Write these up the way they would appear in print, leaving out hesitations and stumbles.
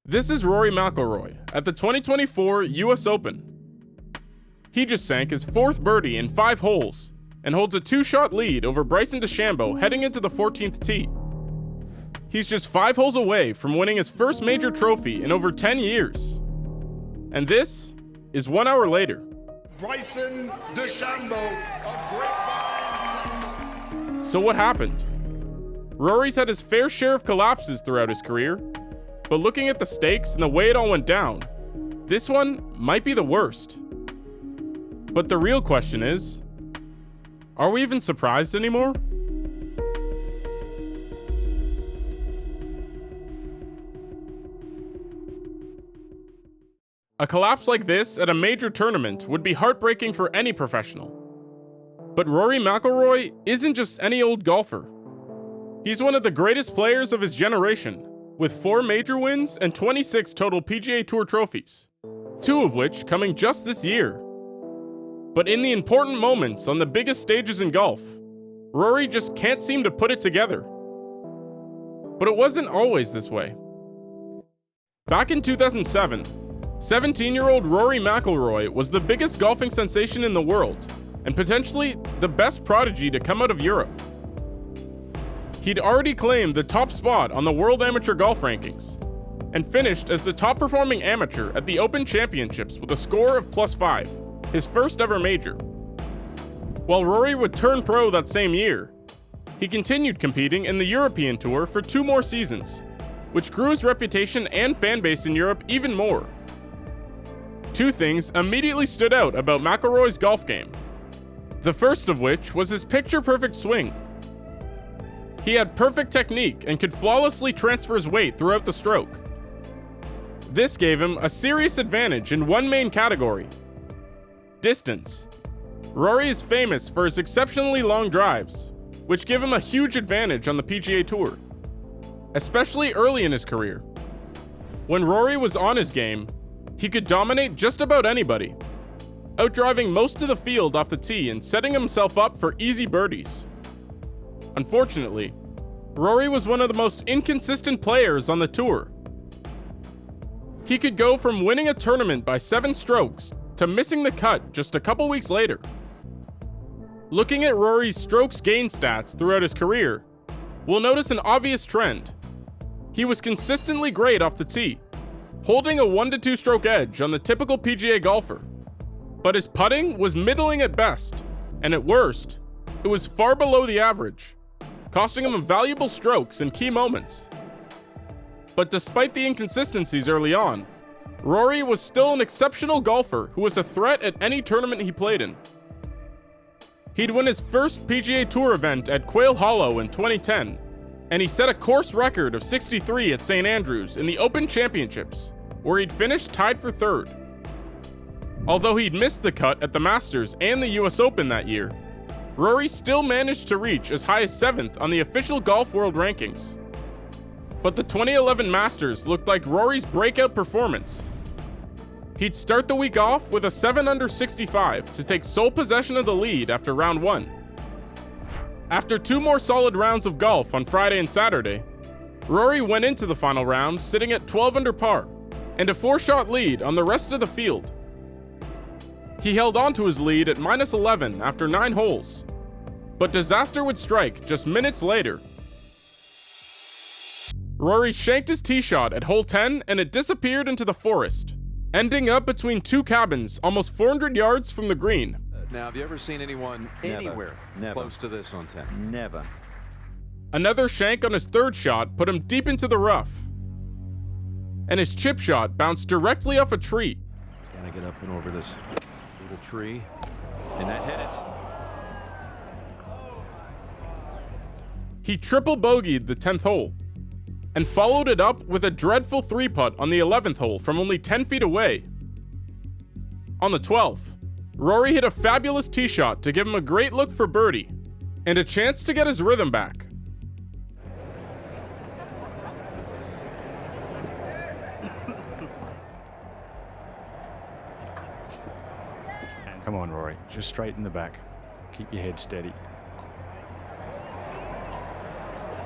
This is Rory Mcilroy at the 2024 US Open. He just sank his fourth birdie in 5 holes and holds a 2-shot lead over Bryson DeChambeau heading into the 14th tee. He's just 5 holes away from winning his first major trophy in over 10 years. And this is 1 hour later. Bryson DeChambeau of Grapevine, Texas. So what happened? Rory's had his fair share of collapses throughout his career, but looking at the stakes and the way it all went down, this one might be the worst. But the real question is, are we even surprised anymore? A collapse like this at a major tournament would be heartbreaking for any professional. But Rory Mcilroy isn't just any old golfer. He's one of the greatest players of his generation, with 4 major wins and 26 total PGA Tour trophies, 2 of which coming just this year. But in the important moments on the biggest stages in golf, Rory just can't seem to put it together. But it wasn't always this way. Back in 2007, 17-year-old Rory Mcilroy was the biggest golfing sensation in the world, and potentially the best prodigy to come out of Europe. He'd already claimed the top spot on the World Amateur Golf Rankings, and finished as the top-performing amateur at the Open Championships with a score of +5, his first ever major. While Rory would turn pro that same year, he continued competing in the European Tour for 2 more seasons, which grew his reputation and fanbase in Europe even more. 2 things immediately stood out about McIlroy's golf game. The first of which was his picture-perfect swing. He had perfect technique and could flawlessly transfer his weight throughout the stroke. This gave him a serious advantage in one main category: distance. Rory is famous for his exceptionally long drives, which give him a huge advantage on the PGA Tour, especially early in his career. When Rory was on his game, he could dominate just about anybody, outdriving most of the field off the tee and setting himself up for easy birdies. Unfortunately, Rory was one of the most inconsistent players on the tour. He could go from winning a tournament by 7 strokes to missing the cut just a couple weeks later. Looking at Rory's strokes gain stats throughout his career, we'll notice an obvious trend. He was consistently great off the tee, holding a 1 to 2 stroke edge on the typical PGA golfer. But his putting was middling at best, and at worst, it was far below the average, costing him valuable strokes in key moments. But despite the inconsistencies early on, Rory was still an exceptional golfer who was a threat at any tournament he played in. He'd win his first PGA Tour event at Quail Hollow in 2010, and he set a course record of 63 at St. Andrews in the Open Championships, where he'd finished tied for 3rd. Although he'd missed the cut at the Masters and the US Open that year, Rory still managed to reach as high as 7th on the official Golf World Rankings. But the 2011 Masters looked like Rory's breakout performance. He'd start the week off with a 7 under 65 to take sole possession of the lead after round 1. After 2 more solid rounds of golf on Friday and Saturday, Rory went into the final round sitting at 12 under par and a 4-shot lead on the rest of the field. He held on to his lead at -11 after 9 holes, but disaster would strike just minutes later. Rory shanked his tee shot at hole 10 and it disappeared into the forest, ending up between 2 cabins almost 400 yards from the green. Now, have you ever seen anyone anywhere close to this on 10? Never. Another shank on his 3rd shot put him deep into the rough, and his chip shot bounced directly off a tree. He's gotta get up and over this little tree, and that hit it. He triple bogeyed the 10th hole, and followed it up with a dreadful 3-putt on the 11th hole from only 10 feet away. On the 12th, Rory hit a fabulous tee shot to give him a great look for birdie, and a chance to get his rhythm back. Come on, Rory, just straighten the back. Keep your head steady.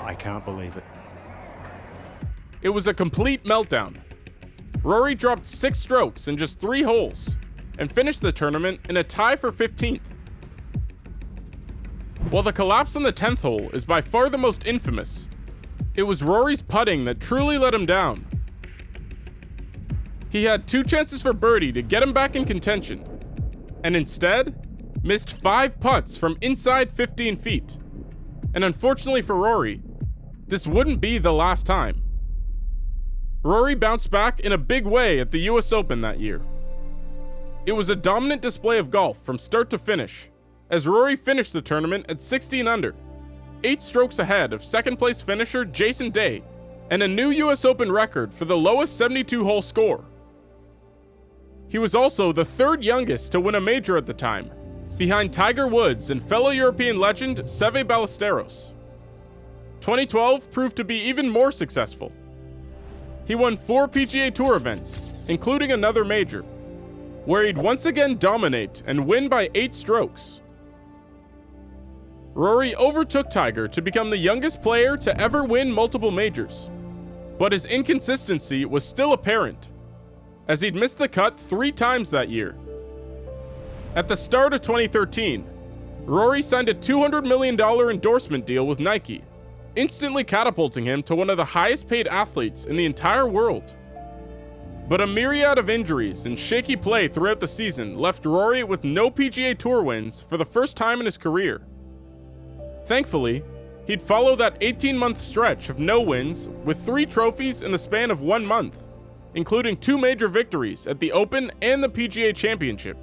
I can't believe it. It was a complete meltdown, Rory dropped 6 strokes in just 3 holes and finished the tournament in a tie for 15th. While the collapse on the 10th hole is by far the most infamous, it was Rory's putting that truly let him down. He had 2 chances for birdie to get him back in contention, and instead missed 5 putts from inside 15 feet. And unfortunately for Rory, this wouldn't be the last time. Rory bounced back in a big way at the US Open that year. It was a dominant display of golf from start to finish, as Rory finished the tournament at 16 under, 8 strokes ahead of second place finisher Jason Day, and a new US Open record for the lowest 72-hole score. He was also the 3rd youngest to win a major at the time, behind Tiger Woods and fellow European legend Seve Ballesteros. 2012 proved to be even more successful. He won 4 PGA Tour events, including another major, where he'd once again dominate and win by 8 strokes. Rory overtook Tiger to become the youngest player to ever win multiple majors, but his inconsistency was still apparent, as he'd missed the cut 3 times that year. At the start of 2013, Rory signed a $200 million endorsement deal with Nike, instantly catapulting him to one of the highest paid athletes in the entire world. But a myriad of injuries and shaky play throughout the season left Rory with no PGA Tour wins for the first time in his career. Thankfully, he'd follow that 18-month stretch of no wins with 3 trophies in the span of 1 month, including 2 major victories at the Open and the PGA Championship.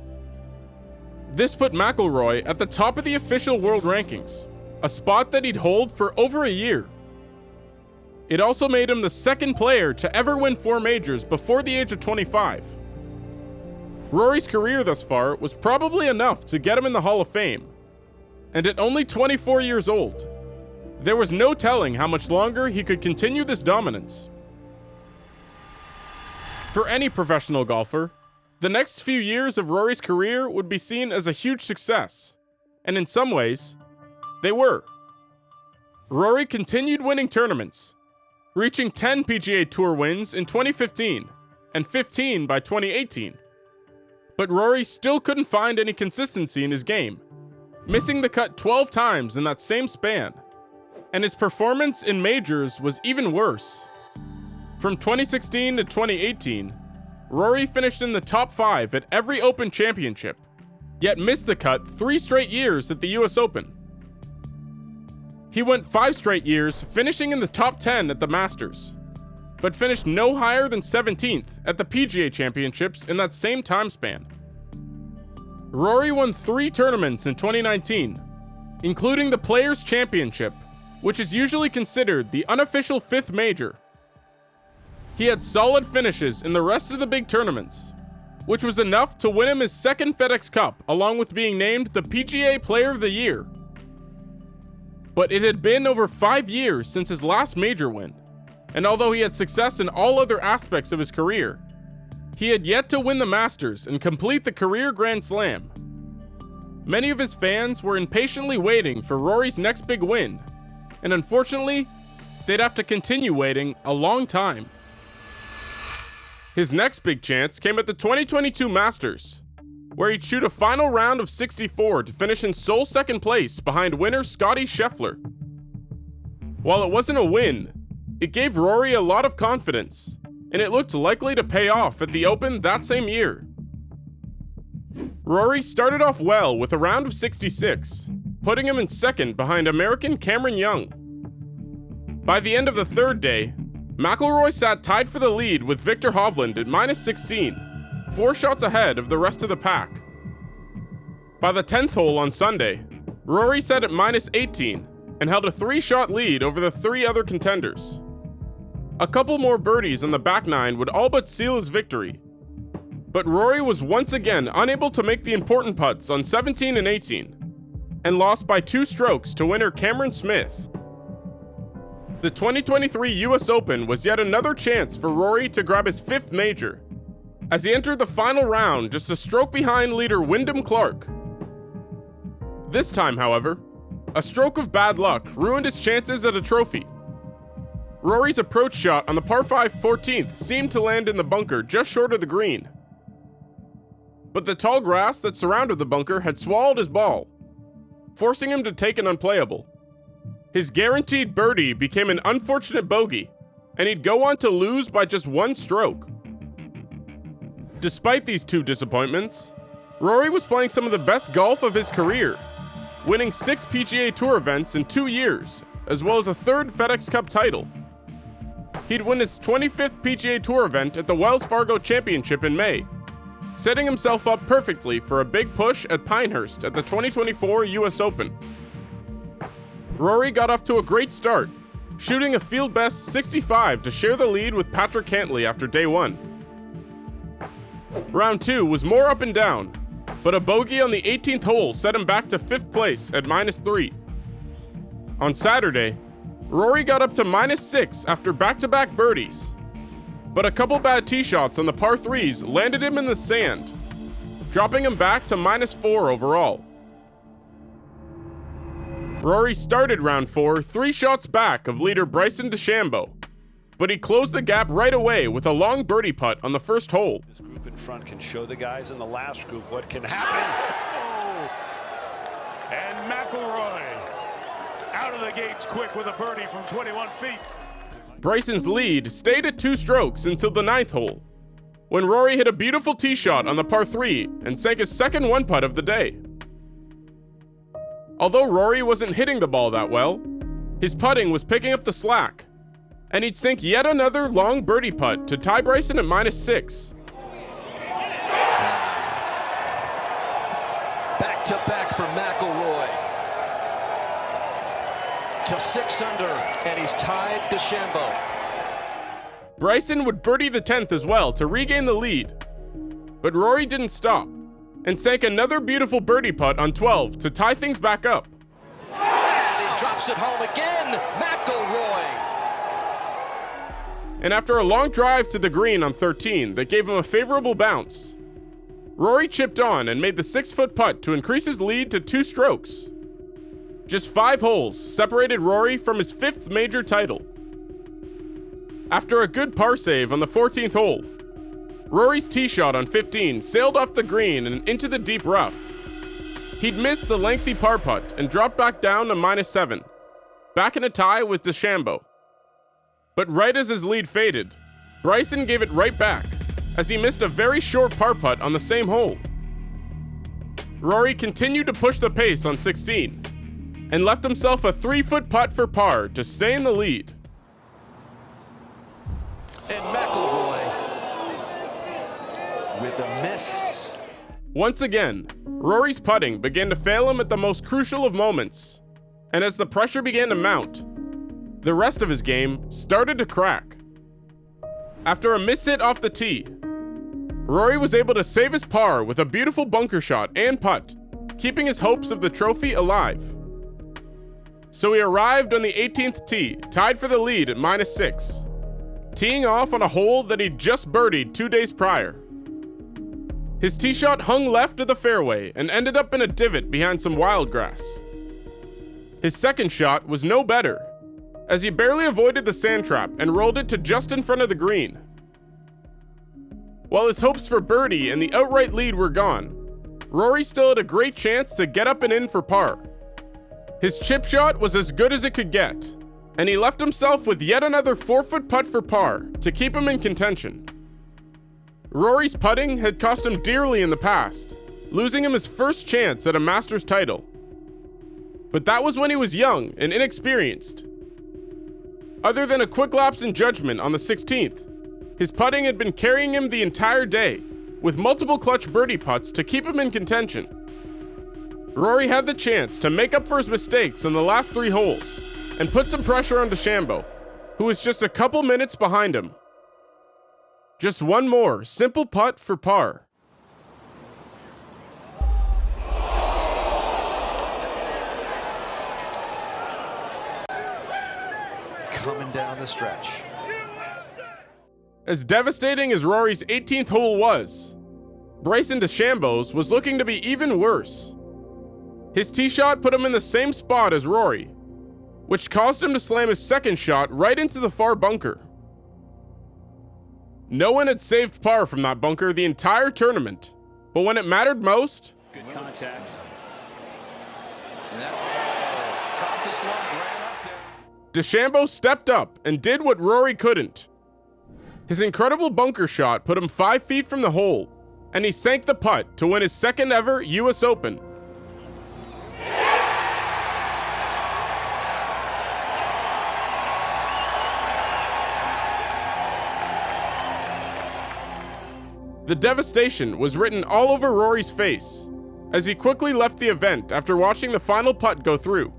This put McIlroy at the top of the official world rankings, a spot that he'd hold for over a year. It also made him the 2nd player to ever win 4 majors before the age of 25. Rory's career thus far was probably enough to get him in the Hall of Fame. And at only 24 years old, there was no telling how much longer he could continue this dominance. For any professional golfer, the next few years of Rory's career would be seen as a huge success, and in some ways, they were. Rory continued winning tournaments, reaching 10 PGA Tour wins in 2015 and 15 by 2018. But Rory still couldn't find any consistency in his game, missing the cut 12 times in that same span. And his performance in majors was even worse. From 2016 to 2018, Rory finished in the top 5 at every Open championship, yet missed the cut 3 straight years at the US Open. He went 5 straight years finishing in the top 10 at the Masters, but finished no higher than 17th at the PGA Championships in that same time span. Rory won 3 tournaments in 2019, including the Players' Championship, which is usually considered the unofficial 5th major. He had solid finishes in the rest of the big tournaments, which was enough to win him his 2nd FedEx Cup, along with being named the PGA Player of the Year. But it had been over 5 years since his last major win, and although he had success in all other aspects of his career, he had yet to win the Masters and complete the career Grand Slam. Many of his fans were impatiently waiting for Rory's next big win, and unfortunately, they'd have to continue waiting a long time. His next big chance came at the 2022 Masters, where he'd shoot a final round of 64 to finish in sole 2nd place behind winner Scottie Scheffler. While it wasn't a win, it gave Rory a lot of confidence, and it looked likely to pay off at the Open that same year. Rory started off well with a round of 66, putting him in 2nd behind American Cameron Young. By the end of the 3rd day, McIlroy sat tied for the lead with Victor Hovland at -16, 4 shots ahead of the rest of the pack. By the 10th hole on Sunday, Rory sat at -18 and held a 3-shot lead over the 3 other contenders. A couple more birdies on the back 9 would all but seal his victory, but Rory was once again unable to make the important putts on 17 and 18, and lost by 2 strokes to winner Cameron Smith. The 2023 US Open was yet another chance for Rory to grab his 5th major, as he entered the final round just a stroke behind leader Wyndham Clark. This time, however, a stroke of bad luck ruined his chances at a trophy. Rory's approach shot on the par 5 14th seemed to land in the bunker just short of the green. But the tall grass that surrounded the bunker had swallowed his ball, forcing him to take an unplayable. His guaranteed birdie became an unfortunate bogey, and he'd go on to lose by just one stroke. Despite these two disappointments, Rory was playing some of the best golf of his career, winning 6 PGA Tour events in 2 years, as well as a 3rd FedEx Cup title. He'd win his 25th PGA Tour event at the Wells Fargo Championship in May, setting himself up perfectly for a big push at Pinehurst at the 2024 US Open. Rory got off to a great start, shooting a field best 65 to share the lead with Patrick Cantlay after day 1. Round 2 was more up and down, but a bogey on the 18th hole set him back to 5th place at -3. On Saturday, Rory got up to -6 after back-to-back birdies, but a couple bad tee shots on the par 3s landed him in the sand, dropping him back to -4 overall. Rory started round 4 3 shots back of leader Bryson DeChambeau, but he closed the gap right away with a long birdie putt on the first hole. This group in front can show the guys in the last group what can happen. Oh! And McIlroy out of the gates quick with a birdie from 21 feet. Bryson's lead stayed at 2 strokes until the 9th hole, when Rory hit a beautiful tee shot on the par 3 and sank his second one-putt of the day. Although Rory wasn't hitting the ball that well, his putting was picking up the slack, and he'd sink yet another long birdie putt to tie Bryson at -6. Back-to-back for McIlroy to 6 under, and he's tied DeChambeau. Bryson would birdie the 10th as well to regain the lead, but Rory didn't stop and sank another beautiful birdie putt on 12 to tie things back up. And he drops it home again, McIlroy. And after a long drive to the green on 13 that gave him a favorable bounce, Rory chipped on and made the 6-foot putt to increase his lead to 2 strokes. Just 5 holes separated Rory from his 5th major title. After a good par save on the 14th hole, Rory's tee shot on 15 sailed off the green and into the deep rough. He'd missed the lengthy par putt and dropped back down to -7, back in a tie with DeChambeau. But right as his lead faded, Bryson gave it right back, as he missed a very short par putt on the same hole. Rory continued to push the pace on 16, and left himself a 3-foot putt for par to stay in the lead. And McIlroy with a miss. Once again, Rory's putting began to fail him at the most crucial of moments, and as the pressure began to mount, the rest of his game started to crack. After a miss hit off the tee, Rory was able to save his par with a beautiful bunker shot and putt, keeping his hopes of the trophy alive. So he arrived on the 18th tee, tied for the lead at -6, teeing off on a hole that he'd just birdied 2 days prior. His tee shot hung left of the fairway and ended up in a divot behind some wild grass. His second shot was no better, as he barely avoided the sand trap and rolled it to just in front of the green. While his hopes for birdie and the outright lead were gone, Rory still had a great chance to get up and in for par. His chip shot was as good as it could get, and he left himself with yet another 4-foot putt for par to keep him in contention. Rory's putting had cost him dearly in the past, losing him his first chance at a Masters title. But that was when he was young and inexperienced. Other than a quick lapse in judgment on the 16th, his putting had been carrying him the entire day, with multiple clutch birdie putts to keep him in contention. Rory had the chance to make up for his mistakes in the last 3 holes and put some pressure on DeChambeau, who was just a couple minutes behind him. Just one more simple putt for par. Coming down the stretch. As devastating as Rory's 18th hole was, Bryson DeChambeau's was looking to be even worse. His tee shot put him in the same spot as Rory, which caused him to slam his second shot right into the far bunker. No one had saved par from that bunker the entire tournament, but when it mattered most, good contact. And that's caught the slump, ran up there. DeChambeau stepped up and did what Rory couldn't. His incredible bunker shot put him 5 feet from the hole, and he sank the putt to win his second ever US Open. The devastation was written all over Rory's face as he quickly left the event after watching the final putt go through.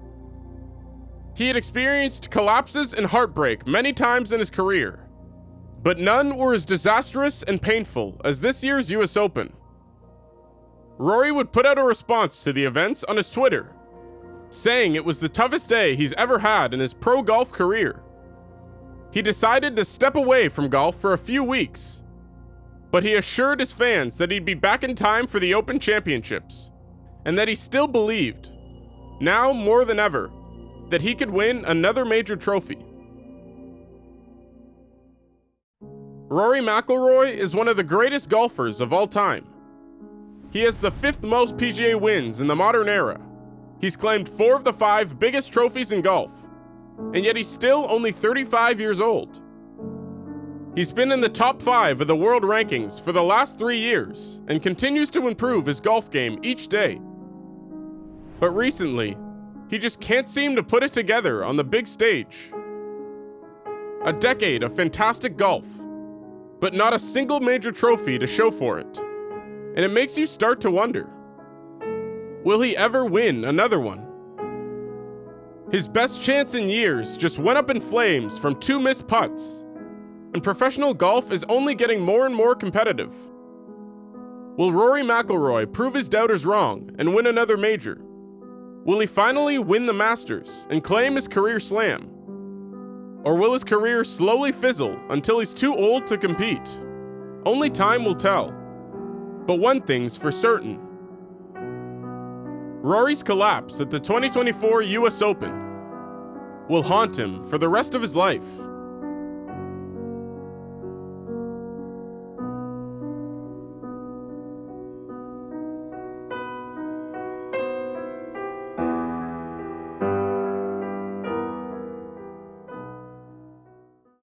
He had experienced collapses and heartbreak many times in his career, but none were as disastrous and painful as this year's US Open. Rory would put out a response to the events on his Twitter, saying it was the toughest day he's ever had in his pro golf career. He decided to step away from golf for a few weeks, but he assured his fans that he'd be back in time for the Open Championships, and that he still believed, now more than ever, that he could win another major trophy. Rory Mcilroy is one of the greatest golfers of all time. He has the 5th most PGA wins in the modern era. He's claimed 4 of the 5 biggest trophies in golf, and yet he's still only 35 years old. He's been in the top 5 of the world rankings for the last 3 years and continues to improve his golf game each day. But recently, he just can't seem to put it together on the big stage. A decade of fantastic golf, but not a single major trophy to show for it. And it makes you start to wonder, will he ever win another one? His best chance in years just went up in flames from 2 missed putts. And professional golf is only getting more and more competitive. Will Rory McIlroy prove his doubters wrong and win another major? Will he finally win the Masters and claim his career slam? Or will his career slowly fizzle until he's too old to compete? Only time will tell. But one thing's for certain. Rory's collapse at the 2024 US Open will haunt him for the rest of his life.